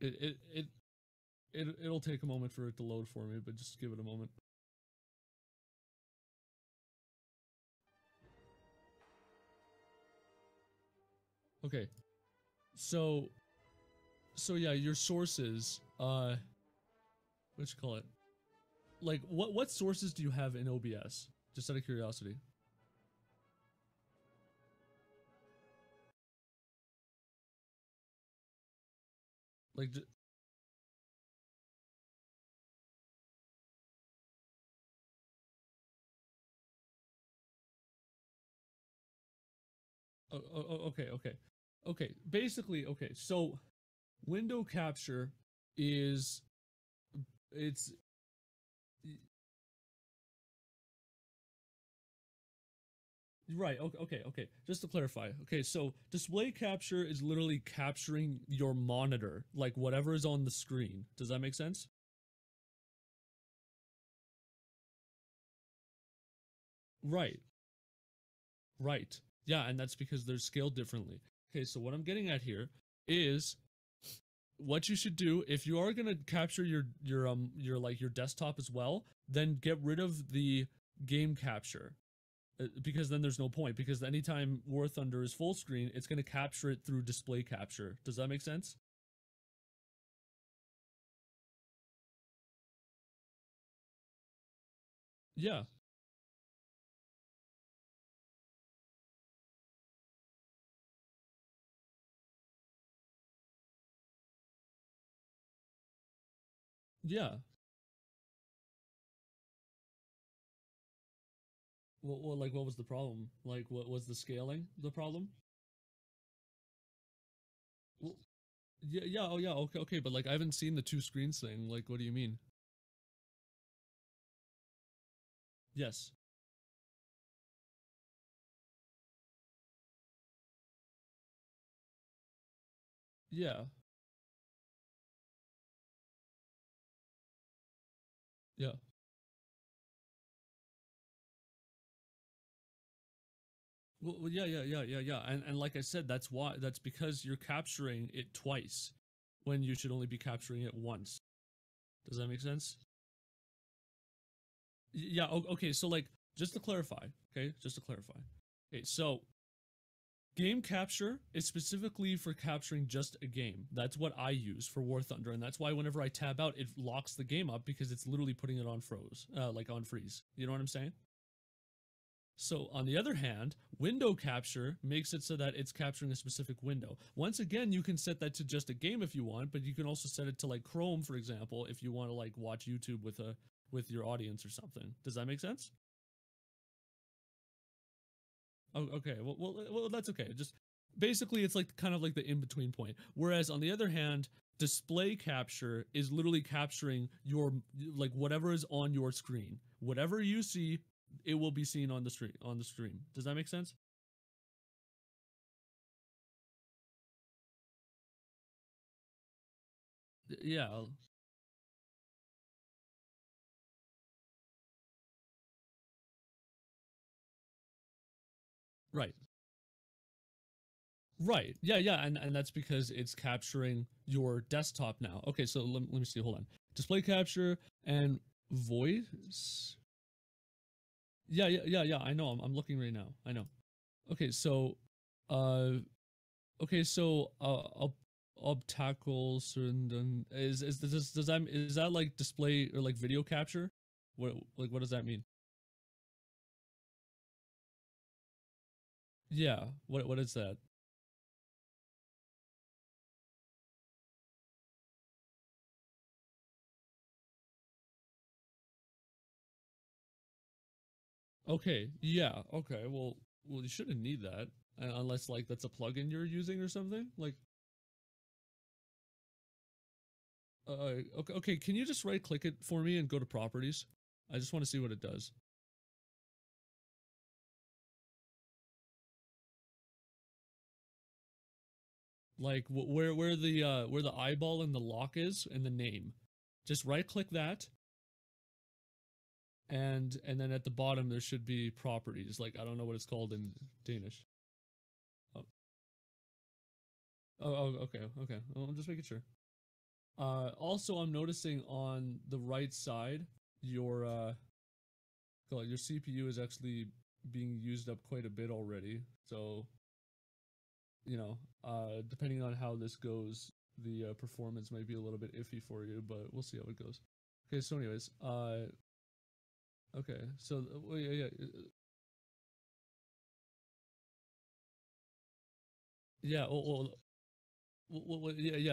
It it it it'll take a moment for it to load for me, but just give it a moment. Okay. So yeah, your sources, what you call it? Like what sources do you have in OBS? Just out of curiosity. Like okay. Okay. Basically, okay. So window capture is it's right. Okay. Just to clarify. Okay, so display capture is literally capturing your monitor, like whatever is on the screen. Does that make sense? Right. Right. Yeah, and that's because they're scaled differently. Okay, so what I'm getting at here is what you should do if you are going to capture your like your desktop as well, then get rid of the game capture. Because then there's no point, because anytime War Thunder is full screen, it's going to capture it through display capture. Does that make sense? Yeah. Yeah. Like what was the problem? Like what was the scaling the problem? Well, yeah, oh yeah, okay, but like I haven't seen the two screens thing. Like what do you mean? Yes. Yeah. Yeah. Yeah. And like I said, that's because you're capturing it twice when you should only be capturing it once. Does that make sense? Yeah, okay, so like just to clarify, okay? Just to clarify. Okay, so game capture is specifically for capturing just a game. That's what I use for War Thunder, and that's why whenever I tab out, it locks the game up because it's literally putting it on froze, like on freeze. You know what I'm saying? So on the other hand, window capture makes it so that it's capturing a specific window. Once again, you can set that to just a game if you want, but you can also set it to like Chrome, for example, if you want to like watch YouTube with your audience or something. Does that make sense? Oh, okay. Well, that's okay. Just basically, it's like kind of like the in between point. Whereas on the other hand, display capture is literally capturing your like whatever is on your screen, whatever you see, it will be seen on the stream. Does that make sense? Yeah. Right. Right. Yeah. And that's because it's capturing your desktop now. Okay. So let me see. Hold on. Display capture and voice. Yeah. I know. I'm looking right now. I know. Okay, so, uh, okay, so, obstacles and then does that is that like display or like video capture? What does that mean? Yeah, what is that? Okay, yeah, okay, well, you shouldn't need that unless like that's a plugin you're using or something. Like, okay, can you just right click it for me and go to properties? I just want to see what it does. Like where the eyeball and the lock is and the name. Just right click that and then at the bottom there should be properties. Like I don't know what it's called in Danish. Oh, okay. Well, I'm just making sure. Also, I'm noticing on the right side, your your CPU is actually being used up quite a bit already. So, depending on how this goes, the performance might be a little bit iffy for you, but we'll see how it goes. Okay, so anyways, okay, so well, yeah,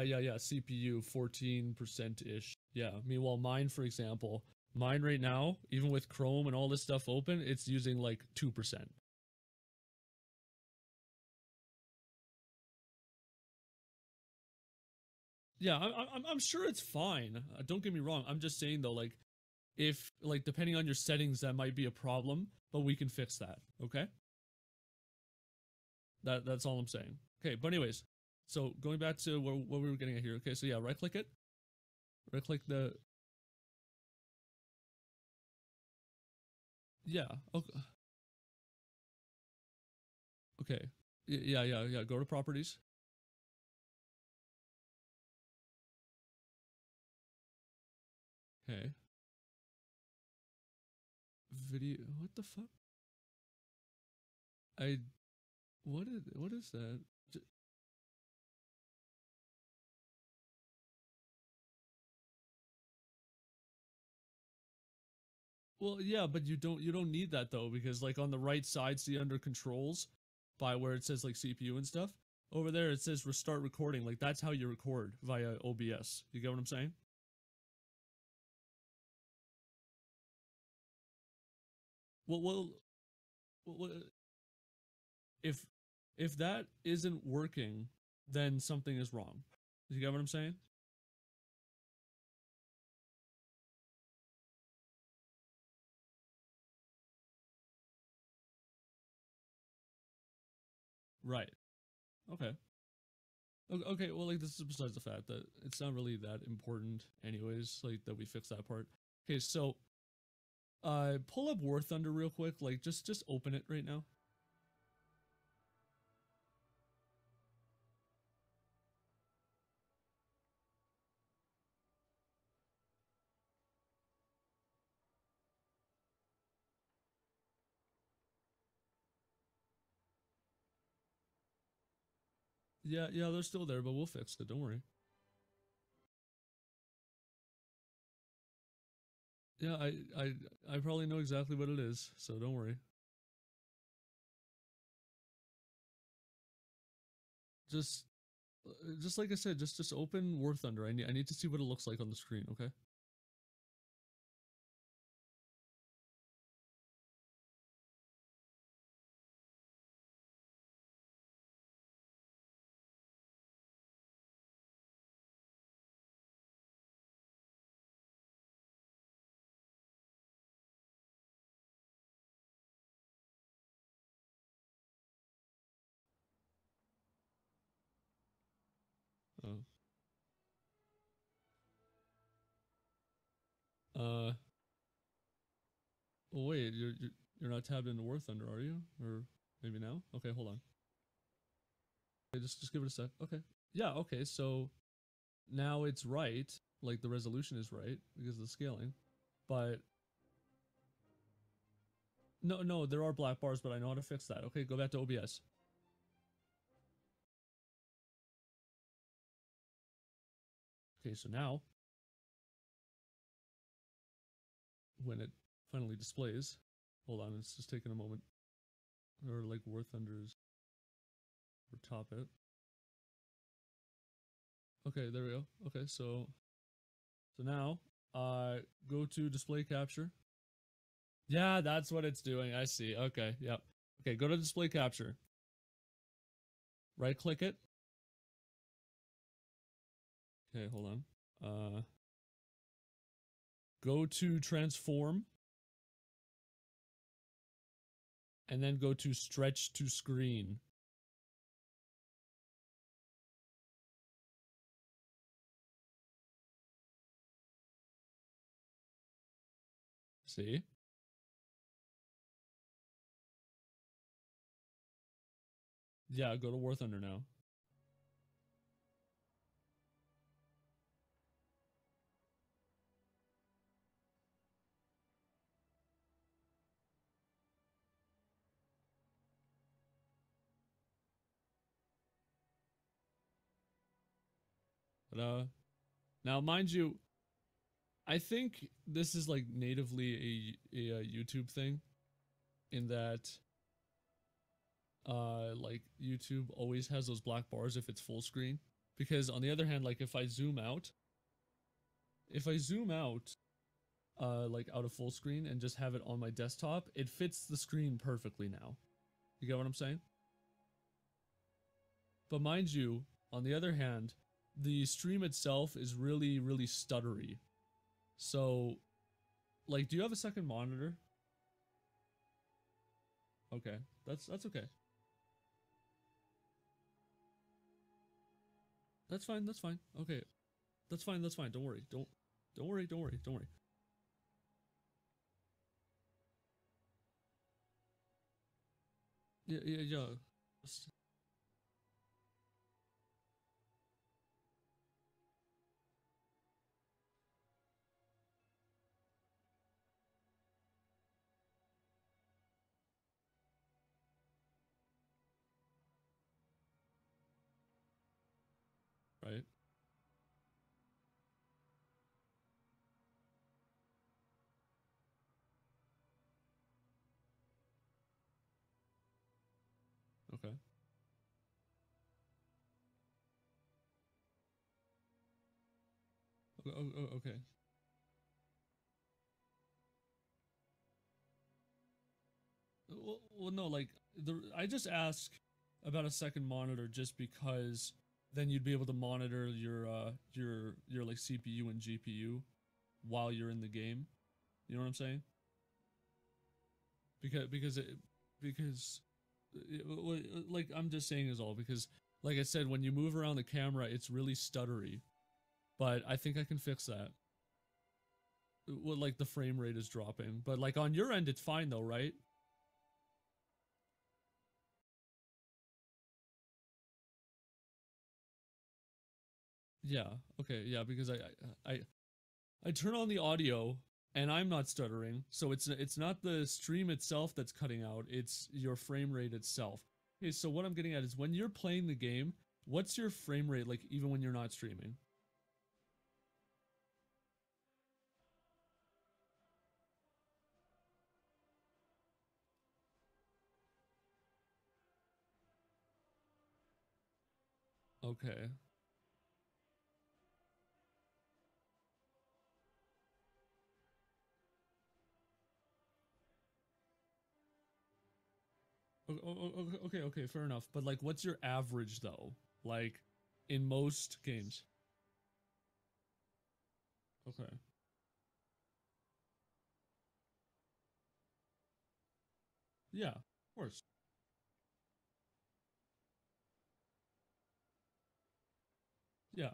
yeah. CPU 14% ish. Yeah. Meanwhile, mine, for example, mine right now, even with Chrome and all this stuff open, it's using like 2%. Yeah, I'm sure it's fine. Don't get me wrong. I'm just saying though, like, if like depending on your settings, that might be a problem, but we can fix that. Okay. That's all I'm saying. Okay, but anyways, so going back to what we were getting at here. Okay, so yeah, right click it, right click the yeah. Okay, okay. Yeah. Go to properties. Okay. Video. What the fuck? I. What is that? Well, yeah, but you don't need that though, because like on the right side, see under controls, by where it says like CPU and stuff. Over there it says restart recording. Like that's how you record via OBS. You get what I'm saying? Well, well, if if that isn't working, then something is wrong. You get what I'm saying? Right. Okay. Okay, well, like, this is besides the fact that it's not really that important anyways, like, that we fix that part. Okay, so, pull up War Thunder real quick, like, just open it right now. Yeah, they're still there, but we'll fix it, don't worry. Yeah, I probably know exactly what it is, so don't worry. Just, just like I said, just open War Thunder. I need to see what it looks like on the screen, okay? Oh. Uh, well, wait, you're not tabbed into War Thunder, are you? Or maybe now? Okay, hold on. Okay, just give it a sec. Okay. Yeah, okay, so now it's right, like the resolution is right because of the scaling, but no, there are black bars, but I know how to fix that. Okay, go back to OBS. Okay, so now when it finally displays, hold on, it's just taking a moment, or like War Thunders or top it. Okay, there we go. Okay, so now go to display capture. Yeah, that's what it's doing. I see. Okay, yep. Okay, go to display capture. Right click it. Okay, hold on. Go to transform and then go to stretch to screen. See? Yeah, go to War Thunder now. But now mind you, I think this is like natively a YouTube thing, in that like YouTube always has those black bars if it's full screen. Because on the other hand, like if I zoom out, like out of full screen and just have it on my desktop, it fits the screen perfectly now. You get what I'm saying? But mind you, on the other hand, the stream itself is really, really stuttery. So, like, do you have a second monitor? Okay, that's okay. That's fine, that's fine. Okay. That's fine, that's fine. Don't worry. Don't worry, don't worry, don't worry. Yeah. Right? Okay. Okay. Well, no, like I just ask about a second monitor just because then you'd be able to monitor your like CPU and GPU while you're in the game. You know what I'm saying? Because like I'm just saying is all because like I said, when you move around the camera, it's really stuttery. But I think I can fix that. Well, like the frame rate is dropping, but like on your end, it's fine though, right? Yeah. Okay. Yeah. Because I turn on the audio and I'm not stuttering, so it's not the stream itself that's cutting out. It's your frame rate itself. Okay. So what I'm getting at is when you're playing the game, what's your frame rate like even when you're not streaming? Okay. Okay, fair enough. But like, what's your average though? Like, in most games. Okay. Yeah, of course. Yeah,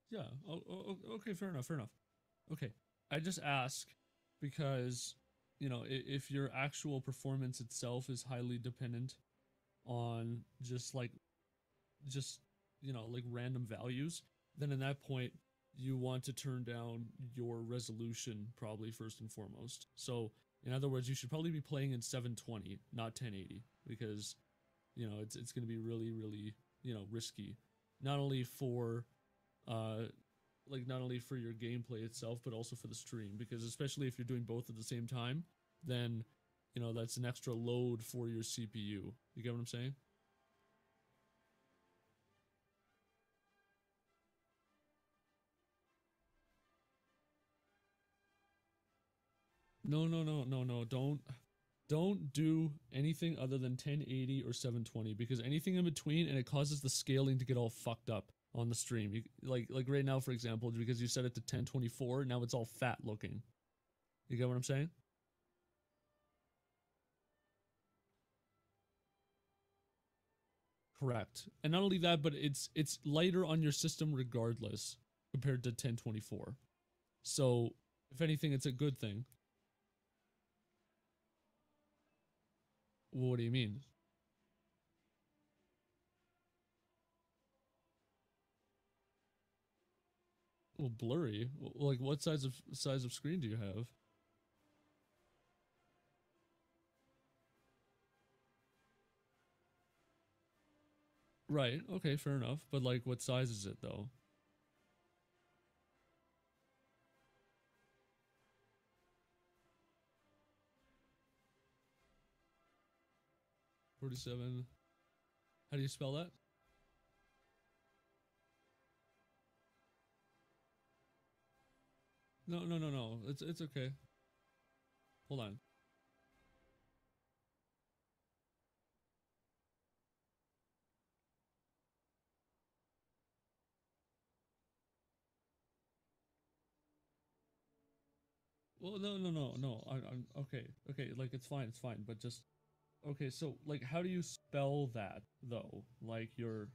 yeah. Okay, fair enough, fair enough. Okay, I just ask because, you know, if your actual performance itself is highly dependent on just, you know, like random values, then in that point, you want to turn down your resolution probably first and foremost. So, in other words, you should probably be playing in 720, not 1080, because, you know, it's going to be really, really, you know, risky. Not only for uh like not only for your gameplay itself but also for the stream, because especially if you're doing both at the same time, then you know that's an extra load for your CPU. You get what I'm saying? No. Don't do anything other than 1080 or 720, because anything in between and it causes the scaling to get all fucked up on the stream. Like right now, for example, because you set it to 1024, now it's all fat looking. You get what I'm saying? Correct. And not only that, but it's lighter on your system regardless compared to 1024. So, if anything, it's a good thing. Well, what do you mean? Well, blurry. Like, what size of screen do you have? Right. Okay, fair enough. But like, what size is it though? 47. How do you spell that? No, no, no, no. It's okay. Hold on. Well, no, no, no, no. I'm okay. Okay, like it's fine, it's fine. But just okay. So like, how do you spell that though? Like you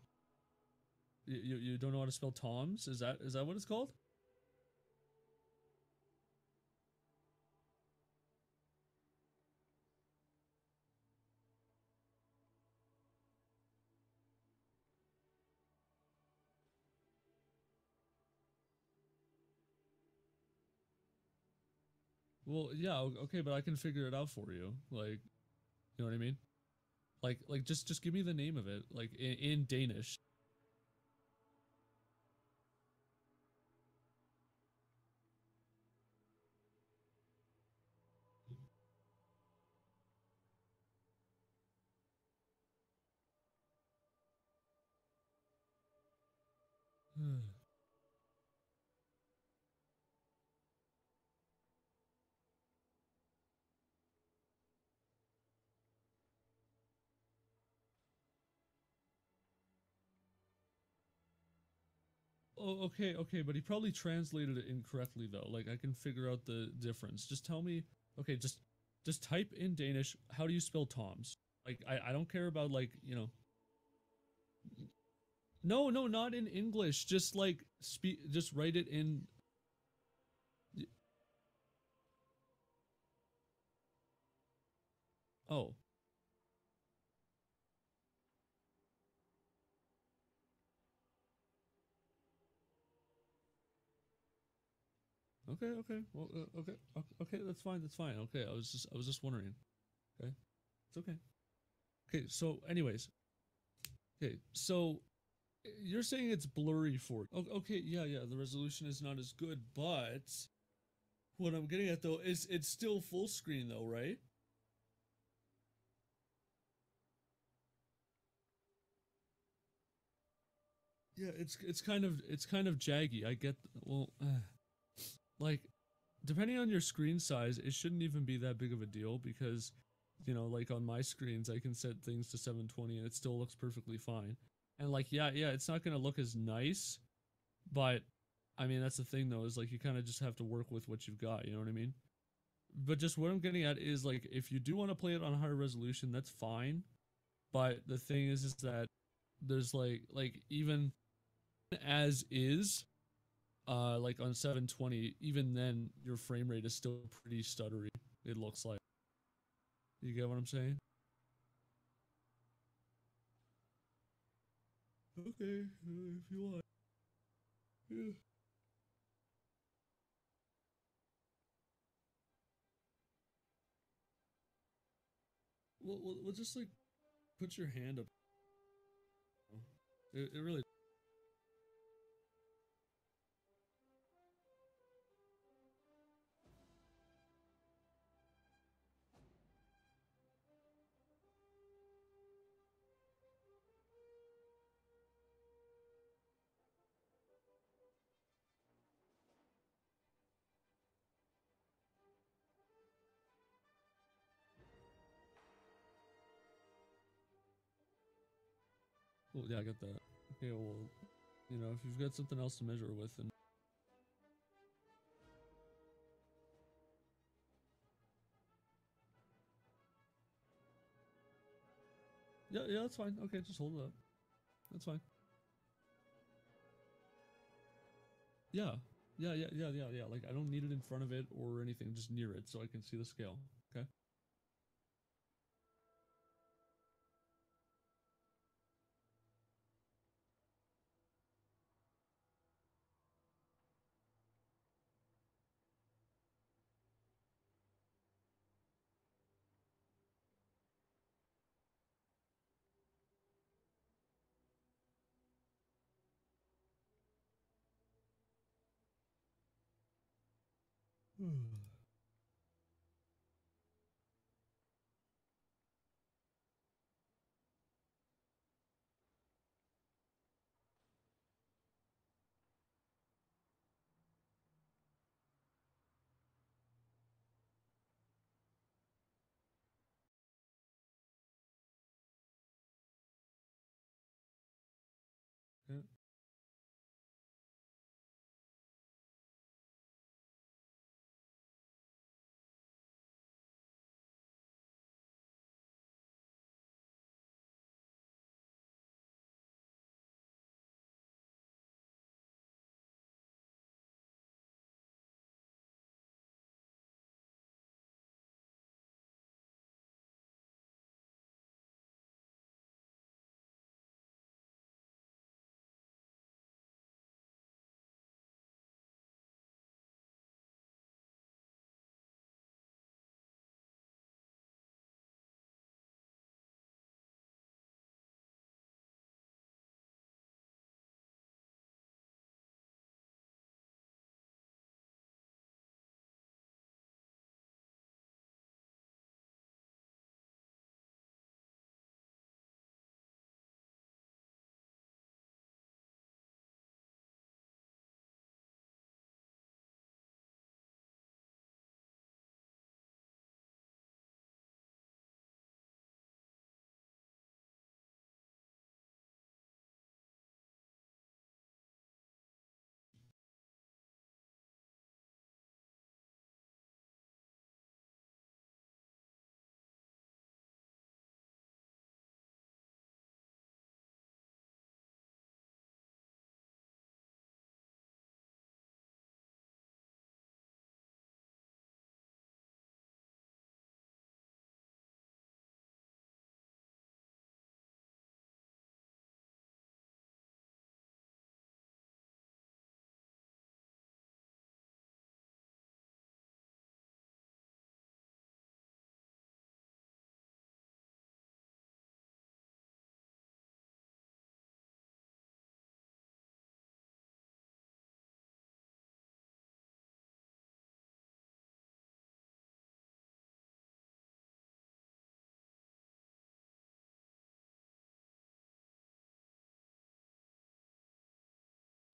don't know how to spell Toms? Is that what it's called? Well, yeah, okay, but I can figure it out for you. Like, you know what I mean? Like just give me the name of it, like in Danish. Oh, okay, okay, but he probably translated it incorrectly though. Like I can figure out the difference. Just tell me, okay, just type in Danish, how do you spell Toms? Like I don't care about like, you know. No, no, not in English. Just like speak just write it in. Oh, okay, okay. Well, okay. Okay, that's fine. That's fine. Okay, I was just wondering. Okay. It's okay. Okay, so anyways, okay. So you're saying it's blurry for you. Okay, yeah, yeah, the resolution is not as good, but what I'm getting at though is it's still full screen though, right? Yeah, it's kind of jaggy. I get well, like depending on your screen size, it shouldn't even be that big of a deal because like on my screens I can set things to 720 and it still looks perfectly fine. And like yeah, yeah, it's not going to look as nice, but I mean that's the thing though is like you kind of just have to work with what you've got, you know what I mean? But just what I'm getting at is like if you do want to play it on higher resolution, that's fine. But the thing is that there's like even as is, like on 720, even then your frame rate is still pretty stuttery. It looks like. You get what I'm saying? Okay, if you want. Yeah. Well, just like put your hand up. It really. Well, yeah, I get that. Okay, well, if you've got something else to measure with, then yeah, yeah, that's fine. Okay, just hold it up. That's fine. Yeah, yeah, yeah, yeah, yeah, yeah. Like I don't need it in front of it or anything, just near it so I can see the scale. Okay. Yeah.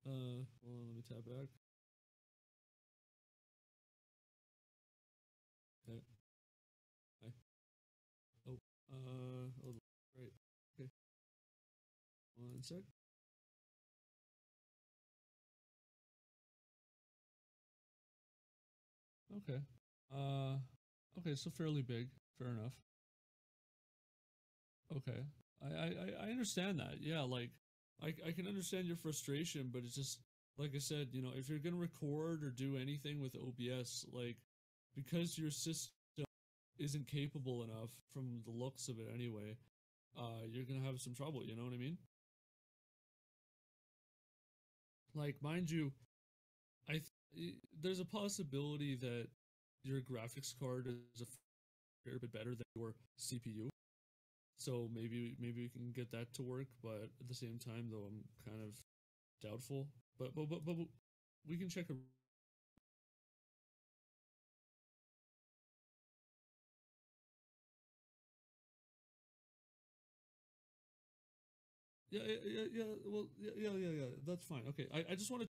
Hold on, let me tap back. Okay. Hi. Oh, hold on. Right. Okay. 1 sec. Okay. Uh, okay, so fairly big. Fair enough. Okay. I understand that. Yeah, like I can understand your frustration, but it's just like I said, you know, if you're gonna record or do anything with OBS, like because your system isn't capable enough from the looks of it anyway, you're gonna have some trouble, you know what I mean? Like, mind you, there's a possibility that your graphics card is a fair bit better than your CPU. So maybe we can get that to work, but at the same time though I'm kind of doubtful. But we can check a yeah, well, yeah. That's fine. Okay, I just want to